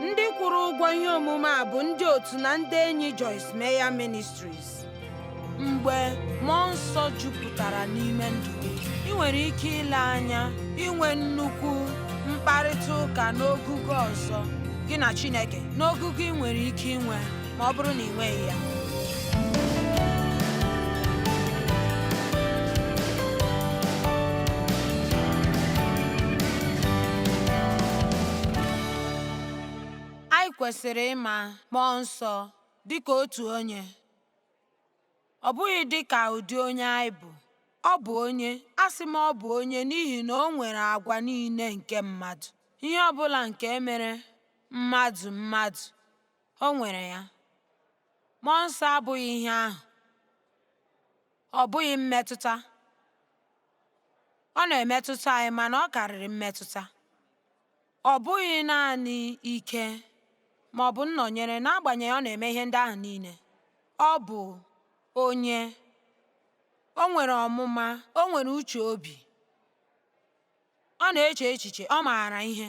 Ndị kwụrụ ụgwọ ihe omume a bụ ndị otu na ndị enyi Joyce Meyer Ministries. Mgbe Mmụọ Nsọ jupụtara n'ime ndụ gị, ị nwere ike ile anya inwe nnukwu mkparịta ụka n'ogugo ọzọ gị na Chineke, n'ogugo ị nwere ike inwe ma ọ bụrụ na ị nweghị ya. Anyị kwesịrị ịma Mmụọ Nsọ dị ka otu onye, ọ bụghị dị ka ụdị onye anyị bụ. Ọ bụ onye, asị m ọ bụ onye n'ihi na o nwere agwa niile nke mmadụ. Ihe ọ bụla nke mere mmadụ, o nwere ya. Mmụọ Nsọ abụghị ihe ahụ. Ọ bụghị mmetụta. Ọ na-emetụta anyị, mana ọ karịrị mmetụta. Ọ bụghị naanị ike ma ọ bụ nnọnyere, n'agbanyeghị ọ na-eme ihe ndị ahụ niile. Ọ bụ onye. O nwere ọmụma, o nwere uche obi. Ọ na-eche echiche, ọ maara ihe.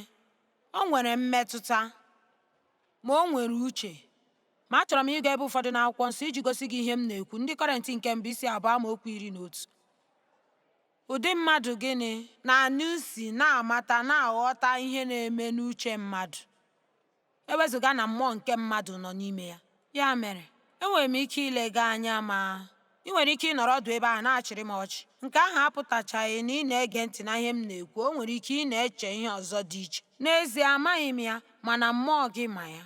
O nwere mmetụta, ma o nwere uche. Ma achọrọ m ịga ebe ụfọdụ n'akwụkwọ nsọ iji gosi gị ihe m na-ekwu. Ndị Kọrịntị nke mbụ isi 2 amaokwu 11. Ụdị mmadụ gịnị na-anụ isi, na-amata, na-aghọta ihe na-eme n'uche mmadụ, ewezụga na mmụọ nke mmadụ nọ n'ime ya. Ya mere, enwere m ike ile gị anya, ma ị nwere ike ịnọrọ ọdụ ebe ahụ na-achịrị m ọchị. Nke ahụ apụtachaghị na ị na-ege ntị na ihe m na-ekwu. O nwere ike ị na-eche ihe ọzọ dị iche. N'ezie, amaghị m ya, mana mmụọ gị ma ya.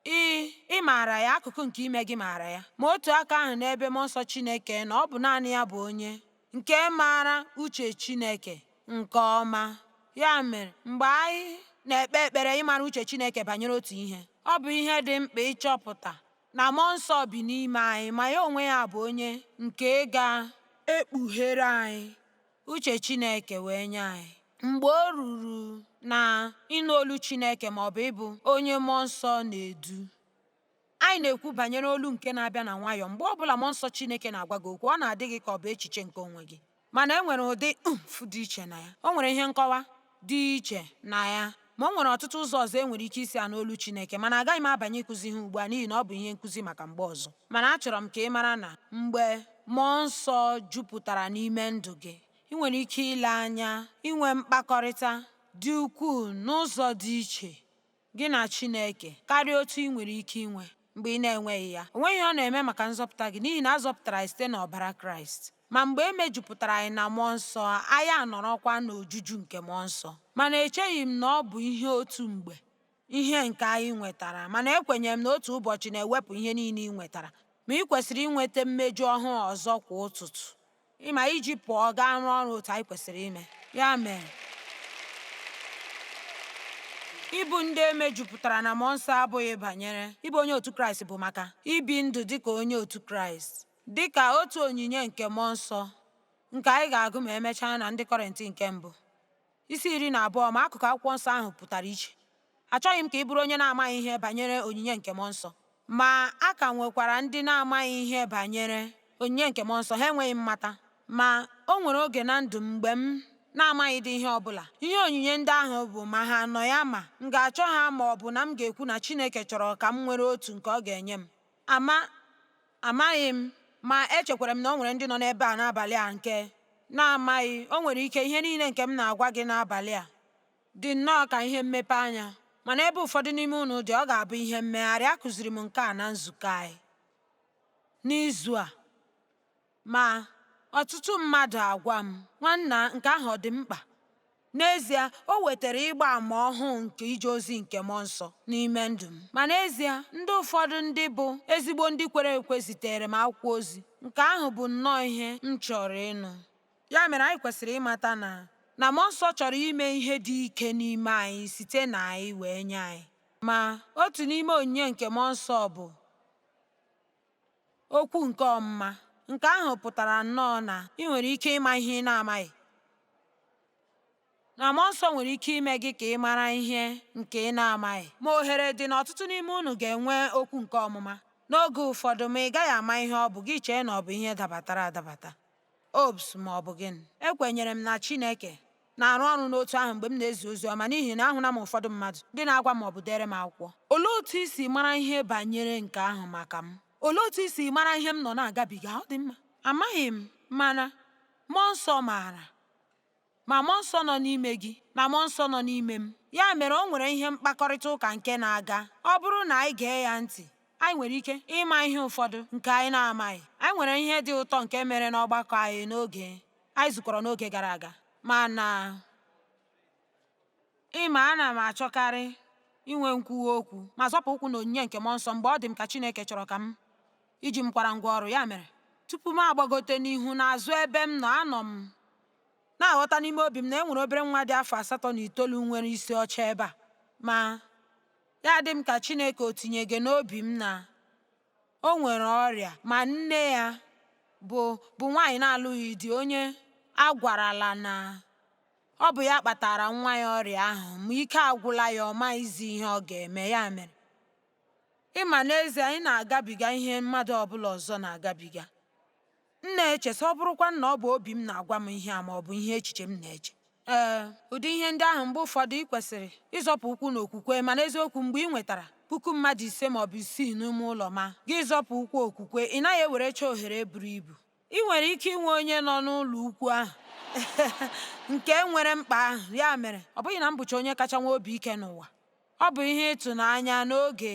Ị maara ya, akụkụ nke ime gị maara ya. Ma otu aka ahụ n'ebe Mmụọ Nsọ Chineke na ọ bụ naanị ya bụ onye nke maara uche Chineke nke ọma. Ya mere, mgbe anyị na-ekpe ekpere ịmara uche Chineke banyere otu ihe, ọ bụ ihe dị mkpa ịchọpụta na Mmụọ Nsọ bi n'ime anyị, ma ya onwe ya bụ onye nke ga-ekpughere anyị uche Chineke wee nye anyị. Mgbe o ruru na ịnụ olu Chineke ma ọ bụ ịbụ onye Mmụọ Nsọ na-edu, anyị na-ekwu banyere olu nke na-abịa na nwayọọ. Mgbe ọbụla Mmụọ Nsọ Chineke na-agwa gị okwu, ọ na-adị gị ka ọ bụ echiche nke onwe gị, mana e nwere ụdị dị iche na ya. O nwere ihe nkọwa dị iche na ya, ma o nwere ọtụtụ ụzọ ọzọ e nwere ike isi anụ olu Chineke. Mana agaghị m abanye ịkụzi ihe ugbu a n'ihi na ọ bụ ihe nkụzi maka mgbe ọzọ. Mana achọrọ m ka ị mara na mgbe Mmụọ Nsọ jupụtara n'ime ndụ gị, ị nwere ike ile anya inwe mkpakọrịta dị ukwuu n'ụzọ dị iche gị na Chineke karịa otu ị nwere ike inwe mgbe ị na-enweghị ya. O nweghị ihe ọ na-eme maka nzọpụta gị, n'ihi na a zọpụtara anyị site n'ọbara Kraịst. Ma mgbe e mejupụtara anyị na Mmụọ Nsọ, anyị anọrọkwa n'ojuju nke Mmụọ Nsọ. Mana echeghị m na ọ bụ ihe otu mgbe ihe nke anyị nwetara, mana ekwenyere m na otu ụbọchị na-ewepụ ihe niile ị nwetara, ma ị kwesịrị inweta mmeju ọhụụ ọzọ kwa ụtụtụ, ịma, iji pụọ gaa rụọ ọrụ otu anyị kwesịrị ime. Ya mere, ịbụ ndị emejupụtara na Mmụọ Nsọ abụghị banyere ịbụ onye otu Kraịst, bụ maka ibi ndụ dịka onye otu Kraịst, dịka otu onyinye nke Mmụọ Nsọ, nke anyị ga-agụ ma emechaa na Ndị Kọrịntị nke mbụ isi 12. Ma akụkụ akwụkwọ nsọ ahụ pụtara iche. Achọghị m ka ị bụrụ onye na-amaghị ihe banyere onyinye nke Mmụọ Nsọ. Ma a ka nwekwara ndị na-amaghị ihe banyere onyinye nke Mmụọ Nsọ. Ha enweghị mmata. Ma o nwere oge na ndụ m mgbe m na-amaghị dị ihe ọbụla. Ihe onyinye ndị ahụ bụ ma ha nọ ya, ma m ga-achọ ha, ma ọ bụ na m ga-ekwu na Chineke chọrọ ka m nwere otu nke ọ ga-enye m. Amaghị m, ma echekwara m na o nwere ndị nọ n'ebe a n'abalị a nke na-amaghị. O nwere ike ihe niile nke m na-agwa gị n'abalị a dị nnọọ ka ihe mmepe anya, mana ebe ụfọdụ n'ime unu dị, ọ ga-abụ ihe mmegharị. Akụziri m nke a na nzukọ anyị n'izu a, ma ọtụtụ mmadụ agwa m, nwanna, nke ahụ ọ dị mkpa? N'ezie, o wetara ịgba ama ọhụụ nke ije ozi nke Mmụọ Nsọ n'ime ndụ m. Ma n'ezie, ndị ụfọdụ ndị bụ ezigbo ndị kwere ekwe zitere m akwụkwọ ozi. Nke ahụ bụ nnọọ ihe m chọrọ ịnụ. Ya mere, anyị kwesịrị ịmata na Mmụọ Nsọ chọrọ ime ihe dị ike n'ime anyị site na anyị wee nye anyị. Ma otu n'ime onyinye nke Mmụọ Nsọ bụ okwu nke ọmụma. Nke ahụ pụtara nnọọ na ị nwere ike ịma ihe ị na-amaghị, na Mmụọ Nsọ nwere ike ime gị ka ị mara ihe nke ị na-amaghị. Ma ohere dị na ọtụtụ n'ime unu ga-enwe okwu nke ọmụma n'oge ụfọdụ, ma ị gaghị ama ihe ọ bụ. Gị chee na ọ bụ ihe dabatara adabata, obs ma ọ bụ gịnị. Ekwenyere m na Chineke na-arụ ọrụ n'otu ahụ mgbe m na-ezi ozi ọma, n'ihi na ahụla m ụfọdụ mmadụ ndị na-agwa m ọ bụ dere m akwụkwọ. Olee otu i si mara ihe banyere nke ahụ maka m? Olee otu i si mara ihe m nọ na-agabiga? Ọ dị mma, amaghị m, mana mmụọ nsọ maara. Ma mmụọ nsọ nọ n'ime gị na mmụọ nsọ nọ n'ime m, ya mere o nwere ihe mkpakọrịta ụka nke na-aga. Ọ bụrụ na anyị gee ya ntị, anyị nwere ike ịma ihe ụfọdụ nke anyị na-amaghị. Anyị nwere ihe dị ụtọ nke mere n'ọgbakọ anyị n'oge anyị zukọrọ n'oge gara aga. Mana ana m achọkarị inwe nkwuwa okwu ma zọpụ ụkwụ n'onyinye nke mmụọ nsọ mgbe ọ dị m ka Chineke chọrọ ka m iji m kwara ngwa ọrụ. Ya mere, tupu m agbagote n'ihu n'azụ ebe m nọ, anọ m na-aghọta n'ime obi m na e nwere obere nwa dị afọ 8 nwere isi ọcha ebe a. Ma ya dị m ka Chineke o tinye gị n'obi m na o nwere ọrịa, ma nne ya bụ nwaanyị na-alụghị di, onye a gwarala na ọ bụ ya kpatara nwa ya ọrịa ahụ, ma ike agwụla ya, ọ maghịzi ihe ọ ga-eme. Ya mere, ịma n'ezie anyị na-agabiga ihe mmadụ ọbụla ọzọ na-agabiga. M na-eche sị ọ bụrụkwa na ọ bụ obi m na-agwa m ihe a, ma ọ bụ ihe echiche m na-eche. Ụdị ihe ndị ahụ mgbe ụfọdụ ị kwesịrị ịzọpụ ụkwụ n'okwukwe, mana eziokwu mgbe ị nwetara 1,000 ma ọ bụ 6 n'ime ụlọ ma gị zọpụ ụkwụ okwukwe, ị naghị ewerecha ohere buru ibu. Ị nwere ike inwe onye nọ n'ụlọ ukwu ahụ nke nwere mkpa ahụ. Ya mere, ọ bụghị na m bụcha onye kacha nwe obi ike n'ụwa. Ọ bụ ihe ịtụnanya n'oge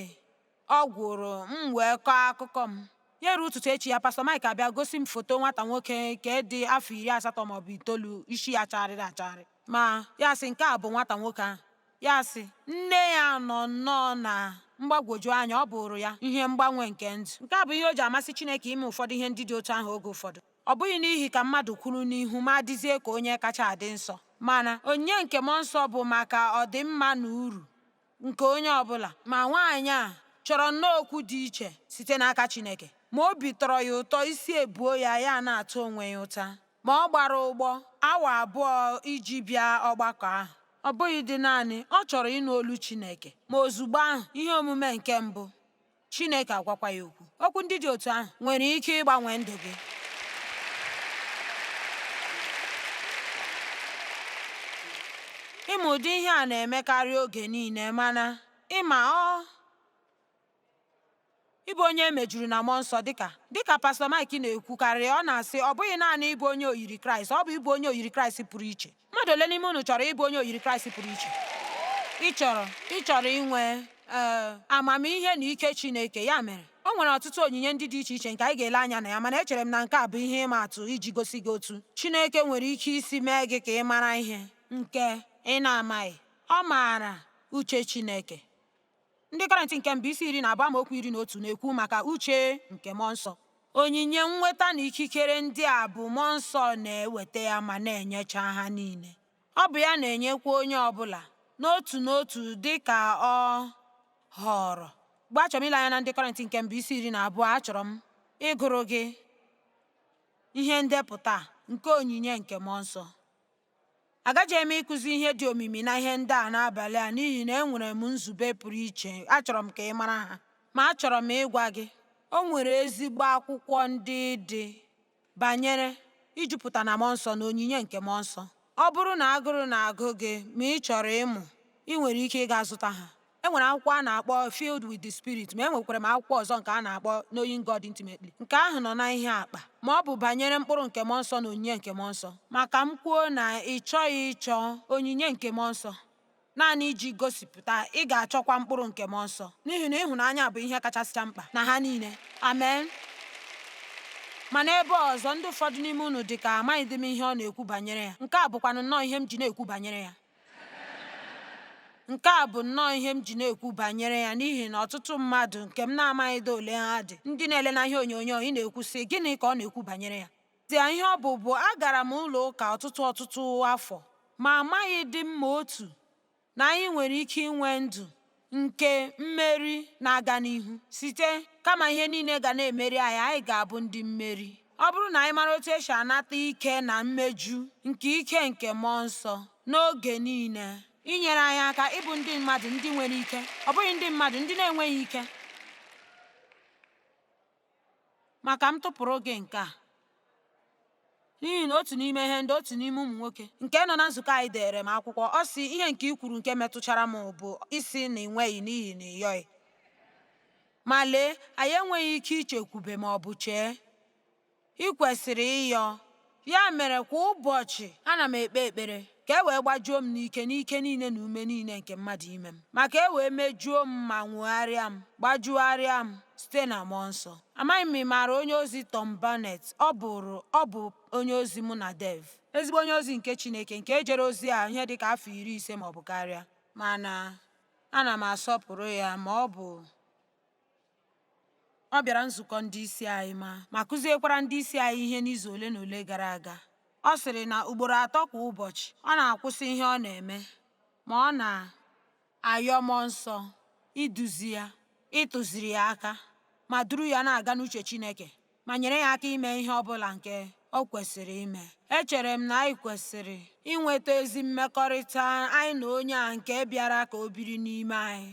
ọ gwụrụ m wee kọọ akụkọ m. Ya ruo ụtụtụ echi ya, Pastor Mike abịa gosi m foto nwata nwoke nke dị afọ 80 ma ọ bụ 9, isi ya chagharịrị achagharị. Ma ya sị nke a bụ nwata nwoke ahụ. Ya sị nne ya nọ nnọọ na mgbagwoju anya. Ọ bụrụ ya ihe mgbanwe nke ndụ. Nke a bụ ihe o ji amasị Chineke ime ụfọdụ ihe ndị dị otu ahụ oge ụfọdụ. Ọ bụghị n'ihi ka mmadụ kwuru n'ihu ma adịzie ka onye kacha adị nsọ, mana onyinye nke mmụọ nsọ bụ maka ọdịmma na uru nke onye ọbụla. Ma nwaanyị a chọrọ nnọọ okwu dị iche site n'aka Chineke. Ma obi tọrọ ya ụtọ, isi ebuo ya, ya na-atụ onwe ya ụta. Ma ọ gbara ụgbọ awa 2 iji bịa ọgbakọ ahụ. Ọ bụghị dị naanị ọ chọrọ ịnụ olu Chineke, ma ozugbo ahụ ihe omume nke mbụ, Chineke agwakwa ya okwu. Okwu ndị dị otu ahụ nwere ike ịgbanwe ndụ gị. Ịma ụdị ihe a na-emekarị oge niile, mana ịma ịbụ onye emejuru na mmụọ nsọ dịka Pastor Mike na-ekwukarị. Ọ na-asị ọ bụghị naanị ịbụ onye oyiri Kraịst, ọ bụ ịbụ onye oyiri Kraịst pụrụ iche. Mmadụ ole n'ime unu chọrọ ịbụ onye oyiri Kraịst pụrụ iche? Ị chọrọ inwe amamihe na ike Chineke. Ya mere, o nwere ọtụtụ onyinye ndị dị iche iche nke anyị ga-ele anya na ya, mana echere m na nke a bụ ihe ịma atụ iji gosi gị otu Chineke nwere ike isi mee gị ka ị mara ihe nke ị na-amaghị. Ọ maara uche Chineke. Ndị Kọrịntị nke mbụ isi 12 amaokwu 11 na-ekwu maka uche nke mmụọ nsọ. Onyinye nnweta na ikikere ndị a bụ mmụọ nsọ na-eweta ya ma na-enyecha ha niile. Ọ bụ ya na-enyekwa onye ọbụla n'otu n'otu dị ka ọ họrọ. Mgbe achọrọ m ile anya na Ndị Kọrịntị nke mbụ isi 12, achọrọ m ịgụrụ gị ihe ndepụta nke onyinye nke mmụọ nsọ. Agaghị m ịkụzi ihe dị omimi na ihe ndị a n'abalị a, n'ihi na enwere m nzube pụrụ iche. Achọrọ m ka ị mara ha, ma achọrọ m ịgwa gị o nwere ezigbo akwụkwọ ndị dị banyere ijupụta na mmụọ nsọ na onyinye nke mmụọ nsọ. Ọ bụrụ na agụrụ na-agụ gị ma ị chọrọ ịmụ, ị nwere ike ịga zụta ha. E nwere akwụkwọ a na-akpọ Filled with the Spirit, ma enwekwara m akwụkwọ ọzọ nke a na-akpọ Knowing God Intimately. Nke ahụ nọ na ihe akpa, ma ọ bụ banyere mkpụrụ nke mmụọ nsọ na onyinye nke mmụọ nsọ. Maka m kwuo na ị chọghị ịchọ onyinye nke mmụọ nsọ naanị iji gosipụta, ị ga-achọkwa mkpụrụ nke mmụọ nsọ, n'ihi na ịhụnanya bụ ihe kachasịcha mkpa na ha niile. Amen. Mana ebe ọzọ, ndị ụfọdụ n'ime unu dị ka amaghịdị m ihe ọ na-ekwu banyere ya. Nke a bụkwanụ nnọọ ihe m ji na-ekwu banyere ya. Nke a bụ nnọọ ihe m ji na-ekwu banyere ya, n'ihi na ọtụtụ mmadụ nke m na-amaghịdị ole ha dị, ndị na-ele na ihe onyonyo, ị na-ekwu sị gịnị ka ọ na-ekwu banyere ya. Tie ihe ọ bụ agara m ụlọ ụka ọtụtụ afọ, ma amaghịdị m ma otu na anyị nwere ike inwe ndụ nke mmeri na-aga n'ihu site kama ihe niile ga na-emeri anyị ga-abụ ndị mmeri. Ọ bụrụ na anyị mara otu esi anata ike na mmeju nke ike nke mmụọ nsọ n'oge niile, inyere anyị aka ịbụ ndị mmadụ ndị nwere ike, ọ bụghị ndị mmadụ ndị na-enweghị ike. Maka m tụpụrụ gị nke a, n'ihi na otu n'ime ihe ndị otu n'ime ụmụ nwoke nke nọ na nzukọ anyị dere m akwụkwọ. Ọ sị, ihe nke i kwuru nke metụchara m bụ isi na ịnweghị n'ihi na ịyọghị. Ma lee, anyị enweghị ike ichekwube ma ọ bụ chee. Ị kwesịrị ịyọ. Ya mere, kwa ụbọchị ana m ekpe ekpere ka e wee gbajuo m n'ike niile na ume niile nke mmadụ ime m, maka e wee mejuo m ma nwegharịa m, gbajugharịa m site na mmụọ nsọ. Amaghị m ị maara onye ozi Tom Barnett. Ọ bụ onye ozi mụ na Dev, ezigbo onye ozi nke Chineke nke ejere ozi a ihe dịka afọ 50 ma ọ bụ karịa. Mana ana m asọpụrụ ya ma ọ bịara nzukọ ndị isi anyị ma kụziekwara ndị isi anyị ihe n'izu ole na ole gara aga. Ọ sịrị na ugboro 3 kwa ụbọchị ọ na-akwụsị ihe ọ na-eme ma ọ na-ayọ mmụọ nsọ iduzi ya, ịtụziri ya aka ma duru ya na-aga n'uche Chineke, ma nyere ya aka ime ihe ọ bụla nke o kwesịrị ime. Echere m na anyị kwesịrị inweta ezi mmekọrịta anyị na onye a nke bịara ka o biri n'ime anyị,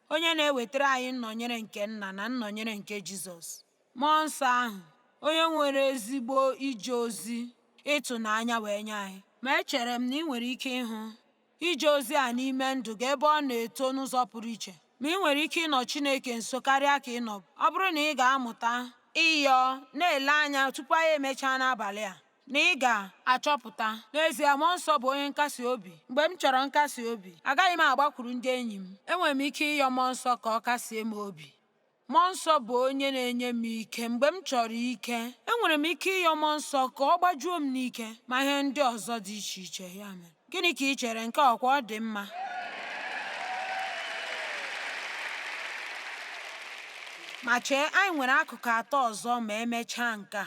onye na-ewetara anyị nnọnyere nke Nna na nnọnyere nke Jizọs. Mmụọ nsọ ahụ, onye nwere ezigbo ije ozi ịtụnanya wee nye anyị. Ma echere m na ị nwere ike ịhụ ije ozi a n'ime ndụ gị ebe ọ na-eto n'ụzọ pụrụ iche. Ma ị nwere ike ịnọ Chineke nso karịa ka ị nọ. Ọ bụrụ na ị ga-amụta ịyọ na-ele anya tupu anyị emechaa n'abalị a, na ị ga-achọpụta n'ezie mmụọ nsọ bụ onye nkasi obi. Mgbe m chọrọ nkasi obi, agaghị m agbakwuru ndị enyi m. Enwere m ike ịyọ mmụọ nsọ ka ọ kasie m obi. Mmụọ nsọ bụ onye na-enye m ike mgbe m chọrọ ike. Enwere m ike ịyọ mmụọ nsọ ka ọ gbajuo m n'ike ma ihe ndị ọzọ dị iche iche. Ya mere, gịnị ka ị chere? Nke ọkwa ọ dị mma? Ma chee, anyị nwere akụkụ 3 ọzọ ma emechaa nke a.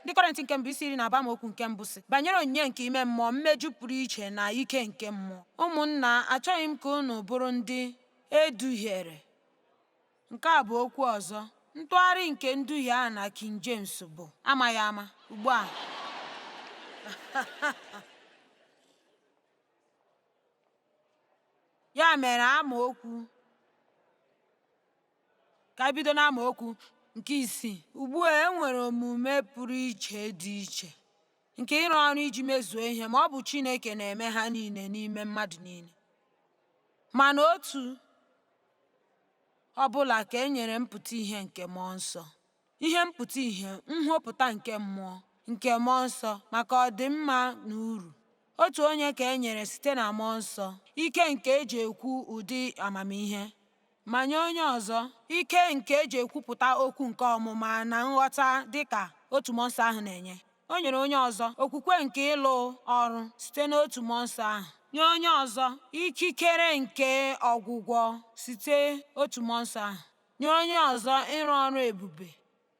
Ndị Kọrịntị nke mbụ isi 10 na abamaokwu nke mbụ sị, banyere onyinye nke ime mmụọ, mmeju pụrụ iche na ike nke mmụọ. Ụmụnna, achọghị m ka unu bụrụ ndị eduhiere. Nke a bụ okwu ọzọ. Ntụgharị nke nduhie a na King James bụ amaghị ama. Ugbu a ya mere, ka anyị bido n'amaokwu nke 6. Ugbu a enwere omume pụrụ iche dị iche nke ịrụ ọrụ iji mezuo ihe, ma ọ bụ Chineke na-eme ha niile n'ime mmadụ niile. Mana otu ọbụla ka e nyere mpụta ihe nke mmụọ nsọ, ihe mpụta ihe nhọpụta nke mmụọ nsọ maka ọdịmma na uru. Otu onye ka e nyere site na mmụọ nsọ ike nke eji ekwu ụdị amamihe, ma nye onye ọzọ ike nke eji ekwupụta okwu nke ọmụma na nghọta dịka otu mmụọ nsọ ahụ na-enye. O nyere onye ọzọ okwukwe nke ịlụ ọrụ site n'otu mmụọ nsọ ahụ, nye onye ọzọ ikikere nke ọgwụgwọ site otu mmụọ nsọ ahụ, nye onye ọzọ ịrụ ọrụ ebube,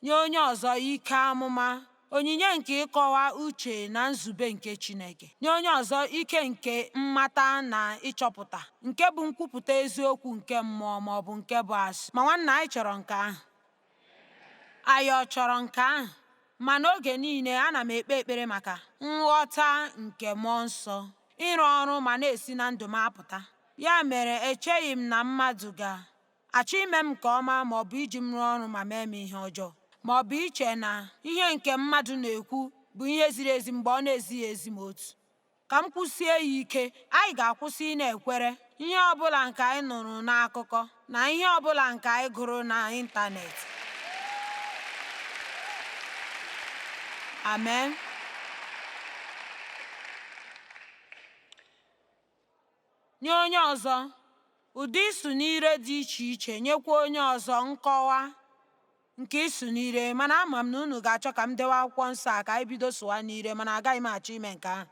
nye onye ọzọ ike amụma, onyinye nke ịkọwa uche na nzube nke Chineke, nye onye ọzọ ike nke mmata na ịchọpụta nke bụ nkwupụta eziokwu nke mmụọ ma ọ bụ nke bụ asị. Ma nwanna, anyị chọrọ nke ahụ. Anyị ọ chọrọ nke ahụ? Ma n'oge niile ana m ekpe ekpere maka nghọta nke mmụọ nsọ ịrụ ọrụ ma na-esi na ndụ m apụta. Ya mere, echeghị m na mmadụ ga-achọ ime m nke ọma ma ọ bụ iji m rụọ ọrụ ma mee m ihe ọjọọ, ma ọ bụ iche na ihe nke mmadụ na-ekwu bụ ihe ziri ezi mgbe ọ na-ezighị ezi ma otu. Ka m kwụsie ya ike, anyị ga-akwụsị ị na-ekwere ihe ọbụla nke anyị nụrụ n'akụkọ na ihe ọbụla nke anyị gụrụ n'ịntanetị. Amen. Nye onye ọzọ ụdị isu n'ire dị iche iche, nyekwa onye ọzọ nkọwa nke isu n'ire. Mana ama m na unu ga-achọ ka m dewe akwụkwọ nsọ a ka anyị bido sụwa n'ire, mana agaghị m achọ ime nke ahụ.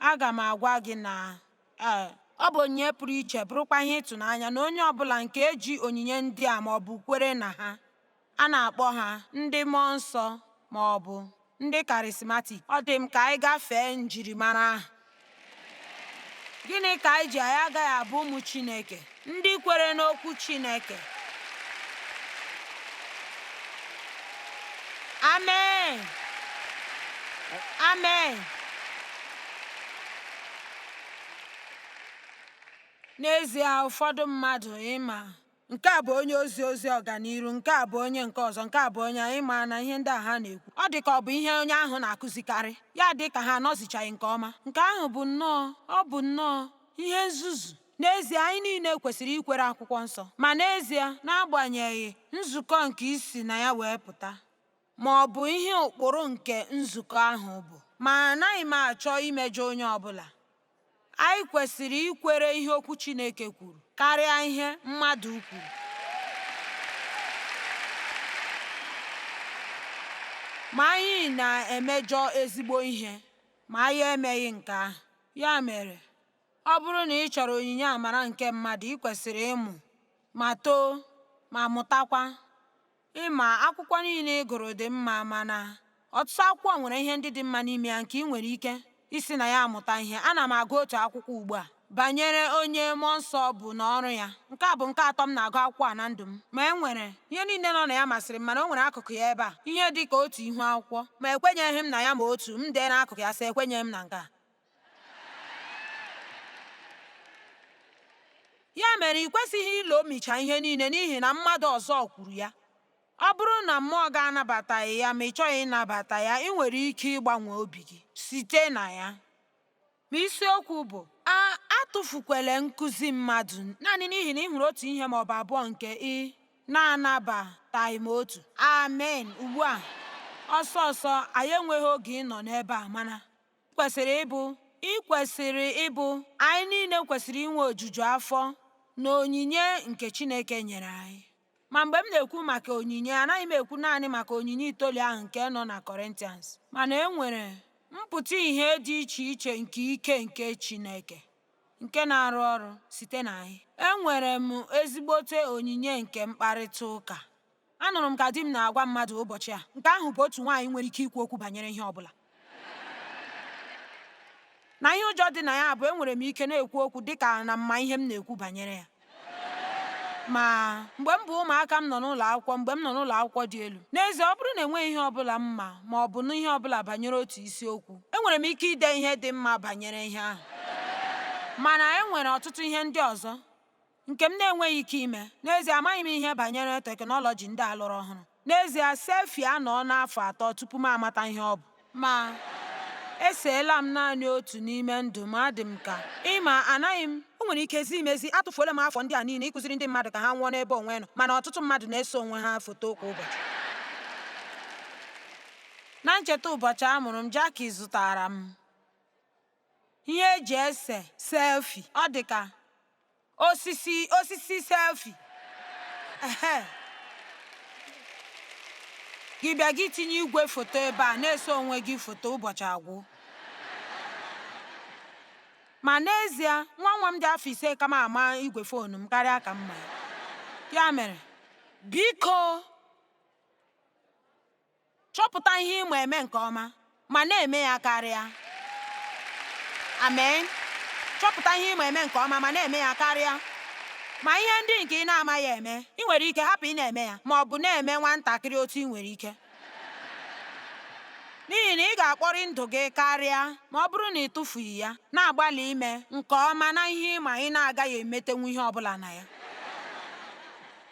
Aga m agwa gị na ọ bụ onyinye pụrụ iche, bụrụkwa ihe ịtụnanya na onye ọbụla nke eji onyinye ndị a ma ọ bụ kwere na ha, a na-akpọ ha ndị mmụọ nsọ ma ọ bụ ndị karismatik. Ọ dị m ka anyị gafee njirimara ahụ. Gịnị ka anyị ji anyị agaghị abụ ụmụ Chineke, ndị kwere n'okwu Chineke? Amen. Amen. N'ezie, ụfọdụ mmadụ nke a bụ onye ozi ọganiru, nke a bụ onye nke ọzọ, nke a bụ onye ịma na ihe ndị a ha na-ekwu ọ dị ka ọ bụ ihe onye ahụ na-akụzikarị ya, dị ka ha anọzichaghị nke ọma. Nke ahụ bụ nnọọ ihe nzuzu. N'ezie, anyị niile kwesịrị ikwere akwụkwọ nsọ, ma n'ezie, n'agbanyeghị nzukọ nke isi na ya wee pụta, ma ọ bụ ihe ụkpụrụ nke nzukọ ahụ bụ, ma anaghị m achọ imejọ onye ọbụla. Anyị kwesịrị ikwere ihe okwu Chineke kwuru karịa ihe mmadụ kwuru. Ma anyị na-emejọ ezigbo ihe ma anyị emeghị nke ahụ. Ya mere, ọ bụrụ na ị chọrọ onyinye amara nke mmadụ, ị kwesịrị ịmụ ma too ma mụtakwa. Ịma akwụkwọ niile ị gụrụ dị mma, mana ọtụtụ akwụkwọ nwere ihe ndị dị mma n'ime ya nke ị nwere ike isi na ya amụta ihe. Ana m agụ otu akwụkwọ ugbu a banyere onye mmụọ nsọ bụ n'ọrụ ya. Nke a bụ nke atọ m na-agụ akwụkwọ a na ndụ m, ma enwere ihe niile nọ na ya masịrị m, mana o nwere akụkụ ya ebe a ihe dị ka otu ihu akwụkwọ ma ekwenyeghị m na ya, ma otu m dee n'akụkụ ya sị ekwenyeghị m na nke a. Ya mere, ị kwesịghị ilomicha ihe niile n'ihi na mmadụ ọzọ kwuru ya. Ọ bụrụ na mmụọ ga-anabataghị ya ma ị chọghị ịnabata ya, ị nwere ike ịgbanwe obi gị site na ya. Ma isiokwu bụ atụfukwele nkụzi mmadụ naanị n'ihi na ị hụrụ otu ihe ma ọ bụ abụọ nke ị na-anabataghị ma otu. Amen. Ugbu a, ọsọ anyị enweghị oge ịnọ n'ebe a, mana ị kwesịrị ịbụ anyị niile kwesịrị inwe ojuju afọ na onyinye nke Chineke nyere anyị. Ma mgbe m na-ekwu maka onyinye, anaghị m ekwu naanị maka onyinye itoolu ahụ nke nọ na Kọrịntịans, mana e nwere mpụta ihe dị iche iche nke ike nke Chineke nke na-arụ ọrụ site na anyị. Enwere m ezigbote onyinye nke mkparịta ụka. Anụrụ m ka di m na-agwa mmadụ ụbọchị a, nke ahụ bụ otu nwaanyị nwere ike ikwu okwu banyere ihe ọ bụla. Na ihe ụjọ dị na ya bụ enwere m ike na-ekwu okwu dịka na mma ihe m na-ekwu banyere ya. Ma mgbe m bụ ụmụaka m nọ n'ụlọ akwụkwọ dị elu, n'ezie, ọ bụrụ na enweghị ihe ọbụla mma ma ọ bụ na ihe ọbụla banyere otu isiokwu, enwere m ike ide ihe dị mma banyere ihe ahụ. Mana enwere ọtụtụ ihe ndị ọzọ nke m na-enweghị ike ime. N'ezie, amaghị m ihe banyere teknọlọji ndị a lụrụ ọhụrụ. N'ezie, selfie anọ n'afọ 3 tupu m amata ihe ọ bụ. Ma eseela m naanị otu n'ime ndụ m. Adị m ka anaghị m o nwere ike ezi imezi. Atụfuola m afọ ndị a niile ịkụziri ndị mmadụ ka ha nwụọ n'ebe onwe nọ, mana ọtụtụ mmadụ na-ese onwe ha foto kwa ụbọchị. Na ncheta ụbọchị a mụrụ m, Jackie zụtara m ihe eji ese selfie. Ọ dị ka osisi selfie. Gị bịa gị tinye igwe foto ebe a na-ese onwe gị foto ụbọchị agwụ. Ma n'ezie, nwa m dị afọ 5 ka m ama igwe foonu m karịa ka mma ya. Ya mere, biko chọpụta ihe ịma eme nke ọma ma na-eme ya karịa. Amen. Chọpụta ihe ịma eme nke ọma ma na-eme ya karịa. Ma ihe ndị nke ị na-amaghị eme, ị nwere ike hapụ ị na-eme ya, ma ọ bụ na-eme nwatakịrị otu ị nwere ike. N'ihi na ị ga-akpọrị ndụ gị karịa ma ọ bụrụ na ị tụfughị ya na-agbalị ime nke ọma na ihe ịma ị na-agaghị emetenwu ihe ọbụla na ya.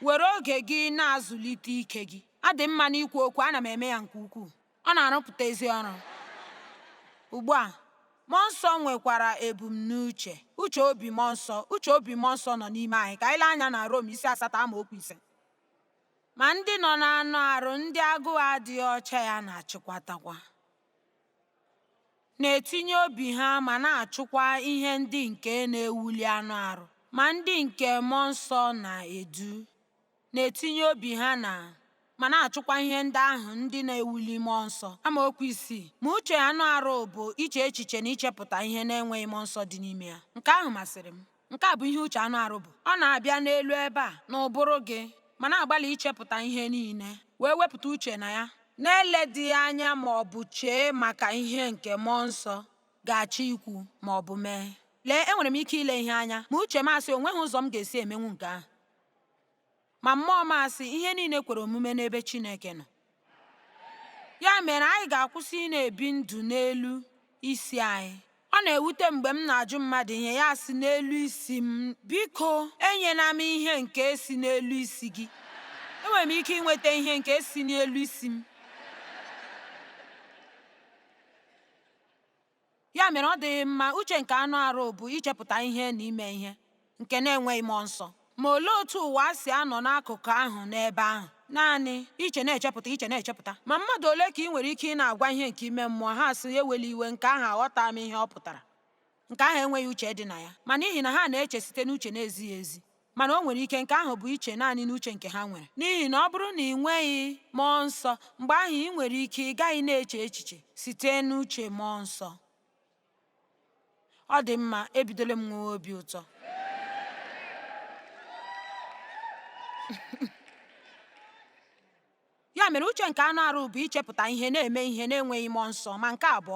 Were oge gị na-azụlite ike gị. Adị mma n'ikwu okwu, ana m eme ya nke ukwuu. Ọ na-arụpụta ezi ọrụ. Ugbu a, Mmụọ Nsọ nwekwara ebumnuche. Uche obi Mmụọ Nsọ nọ n'ime anyị. Ka anyị lee anya na Rom 8:5. Ma ndị nọ n'anụ arụ, ndị agụụ adịghị ọcha ya na-achịkwatakwa, na-etinye obi ha ma na-achụkwa ihe ndị nke na-ewuli anụ arụ. Ma ndị nke Mmụọ Nsọ na-edu na-etinye obi ha ma na-achụkwa ihe ndị ahụ ndị na-ewuli Mmụọ Nsọ. Amaokwu 6. Ma uche anụ arụ bụ iche echiche na ichepụta ihe na-enweghị Mmụọ Nsọ dị n'ime ya. Nke ahụ masịrị m. Nke a bụ ihe uche anụ arụ bụ. Ọ na-abịa n'elu ebe a n'ụbụrụ gị ma na-agbalị ichepụta ihe niile, wee wepụta uche na ya, na-eledịghị anya ma ọ bụ chee maka ihe nke Mmụọ Nsọ ga-achọ ikwu ma ọ bụ mee. Lee, enwere m ike ile ihe anya, ma uche m asị onweghị ụzọ m ga-esi emenwu nke ahụ. Ma mmụọ m asị ihe niile kwere omume n'ebe Chineke nọ. Ya mere, anyị ga-akwụsị ị na-ebi ndụ n'elu isi anyị Ọ na-ewute mgbe m na-ajụ mmadụ ihe ya si n'elu isi m, biko enyela m ihe nke si n'elu isi gị. Enwere m ike inweta ihe nke si n'elu isi m. Ya mere ọ dịghị mma, uche nke anụ arụ bụ ichepụta ihe na ime ihe nke na-enweghị mmụọ nsọ. Ma olee otu ụwa si anọ n'akụkụ ahụ n'ebe ahụ naanị iche na-echepụta. Ma mmadụ ole ka ị nwere ike ị na-agwa ihe nke ime mmụọ ha sị ewela iwe, nke ahụ aghọta m ihe ọ pụtara, nke ahụ enweghị uche dị na ya, ma n'ihi na ha na-eche site n'uche na-ezighị ezi. Mana o nwere ike nke ahụ bụ iche naanị n'uche nke ha nwere, n'ihi na ọ bụrụ na ị nweghị mmụọ nsọ, mgbe ahụ ị nwere ike ị gaghị na-eche echiche site n'uche mmụọ nsọ. Ọ dị mma, ebidola m nwewe obi ụtọ. Ya mere uche nke anụ arụ bụ ichepụta ihe na-eme ihe na-enweghị mmụọ nsọ. Ma nke a bụ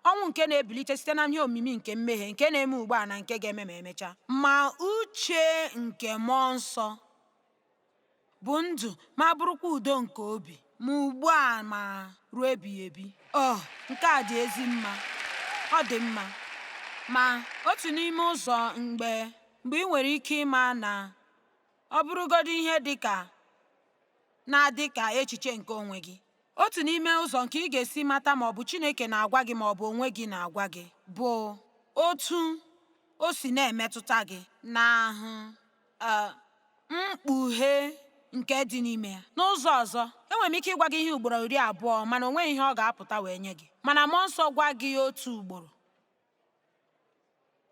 ọnwụ nke na-ebilite site na ihe omimi nke mmehie nke na-eme ugbu a na nke ga-eme ma emechaa. Ma uche nke mmụọ nsọ bụ ndụ ma bụrụkwa udo nke obi, ma ugbu a ma ruo ebighị ebi. Nke a dị ezi mma. Ọ dị mma. Ma otu n'ime ụzọ mgbe ị nwere ike ịma na ọ bụrụgodị ihe na-adị ka echiche nke onwe gị, otu n'ime ụzọ nke ị ga-esi mata ma ọ bụ Chineke na-agwa gị ma ọ bụ onwe gị na-agwa gị bụ otu o si na-emetụta gị n'ahụ mkpughe nke dị n'ime ya. N'ụzọ ọzọ, enwere m ike ịgwa gị ihe ugboro 20 mana o nweghị ihe ọ ga-apụta wee nye gị. Mana mmụọ nsọ gwa gị otu ugboro.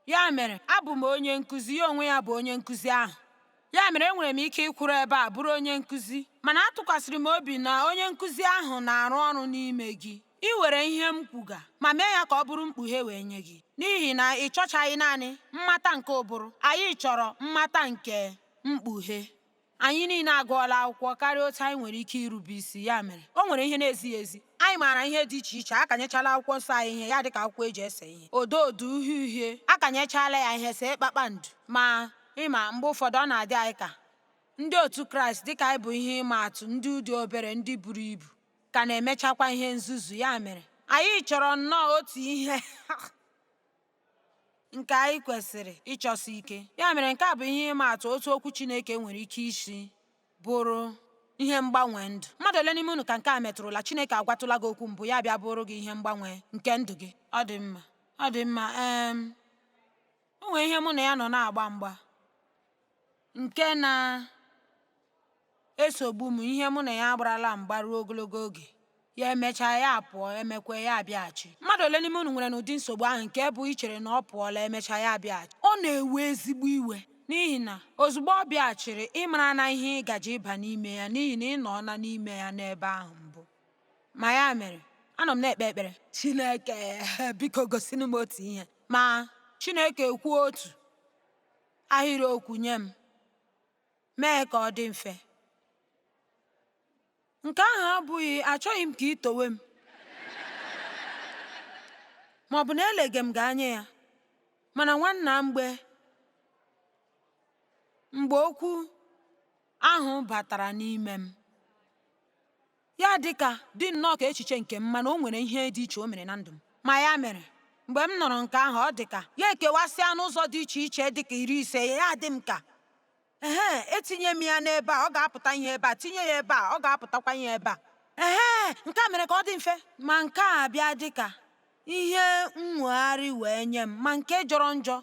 Ya mere abụ m onye nkụzi, ya onwe ya bụ onye nkụzi ahụ. Ya mere enwere m ike ịkwụrụ ebe a bụrụ onye nkụzi, mana atụkwasịrị m obi na onye nkụzi ahụ na-arụ ọrụ n'ime gị. Ị were ihe m kwuga ma mee ya ka ọ bụrụ mkpughe wee nye gị, n'ihi na ị chọchaghị naanị mmata nke ụbụrụ, anyị chọrọ mmata nke mkpughe. Anyị niile agụọla akwụkwọ karịa otu anyị nwere ike irube isi. Ya mere o nwere ihe na-ezighị ezi. Anyị maara ihe dị iche iche, akanyechala akwụkwọ nsọ anyị ihe, ya dịka akwụkwọ eji ese ihe, odo odo, uhie uhie, akanyechala ya ihe, see kpakpando. Ma ịma, mgbe ụfọdụ ọ na-adị anyị ka ndị otu Kraịst, dịka anyị bụ ihe ịma atụ ndị dị obere, ndị buru ibu, ka na-emechakwa ihe nzuzu. Ya mere anyị chọrọ nnọọ otu ihe nke anyị kwesịrị ịchọsi ike. Ya mere nke a bụ ihe ịma atụ otu okwu Chineke nwere ike isi bụrụ ihe mgbanwe ndụ. Mmadụ ole n'ime unu ka nke a metụrụla? Chineke agwatụla gị okwu mbụ, ya bịa bụrụ gị ihe mgbanwe nke ndụ gị. Ọ dị mma. Ọ dị mma. O nwere ihe mụ na ya nọ na-agba mgba nke na-esogbu m, ihe mụ na ya gbarala mgba ruo ogologo oge. Ya emechaa ya pụọ, emekwe ya abịaghachi. Mmadụ ole n'ime unu nwere n'ụdị nsogbu ahụ nke bụ ichere na ọ pụọla, emechaa ya abịaghachi? Ọ na-ewe ezigbo iwe, n'ihi na ozugbo ọ bịaghachiri, ị mara na ihe ị gaje ịba n'ime ya, n'ihi na ị nọ na n'ime ya n'ebe ahụ mbụ. Ma ya mere anọ m na-ekpe ekpere, Chineke biko gosinụ m otu ihe. Ma Chineke kwuo otu ahịrịokwu nye m, mee ka ọ dị mfe. Nke ahụ abụghị achọghị m ka ị towe m, ma ọ bụ na elege m gị anya ya. Mana nwanna, mgbe okwu ahụ batara n'ime m, ya dịka dị nnọọ ka echiche nke m, mana o nwere ihe dị iche o mere na ndụ m. Ma ya mere mgbe m nọrọ nke ahụ, ọ dịka ya ekewasịa n'ụzọ dị iche iche dịka 50. Ya dị m ka etinye m ya n'ebe a, ọ ga-apụta ihe ebe a, tinye ya ebe a, ọ ga-apụtakwa ihe ebe a. Nke a mere ka ọ dị mfe. Ma nke a bịa dịka ihe nnwogharị wee nye m, ma nke jọrọ njọ.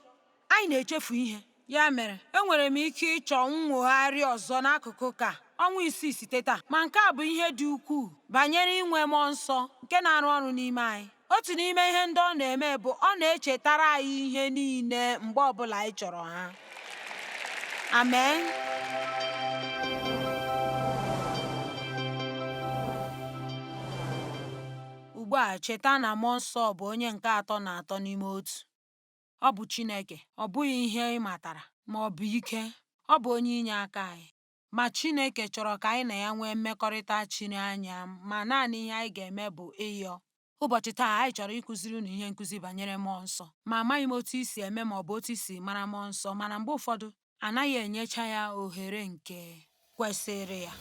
Anyị na-echefu ihe. Ya mere enwere m ike ịchọ nnwogharị ọzọ n'akụkụ ka ọnwa 6 site taa. Ma nke a bụ ihe dị ukwuu banyere inwe mmụọ nsọ nke na-arụ ọrụ n'ime anyị. Otu n'ime ihe ndị ọ na-eme bụ ọ na-echetara anyị ihe niile mgbe ọbụla anyị chọrọ ha. Amen. Ugbu a cheta na mmụọ nsọ bụ onye nke atọ na atọ n'ime otu. Ọ bụ Chineke, ọ bụghị ihe ị matara ma ọ bụ ike. Ọ bụ onye inye aka anyị. Ma Chineke chọrọ ka anyị na ya nwee mmekọrịta chiri anya, ma naanị ihe anyị ga-eme bụ ịyọ. Ụbọchị taa anyị chọrọ ịkụziri unu ihe nkụzi banyere mmụọ nsọ. Ma amaghị m otu isi eme ma ọ bụ otu isi mara mmụọ nsọ, mana mgbe ụfọdụ anaghị enyecha ya ohere nke kwesịrị ya.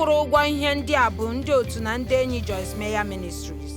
kwụrụ ụgwọ ihe ndị a bụ ndị otu na ndị enyi Joyce Meyer Ministries.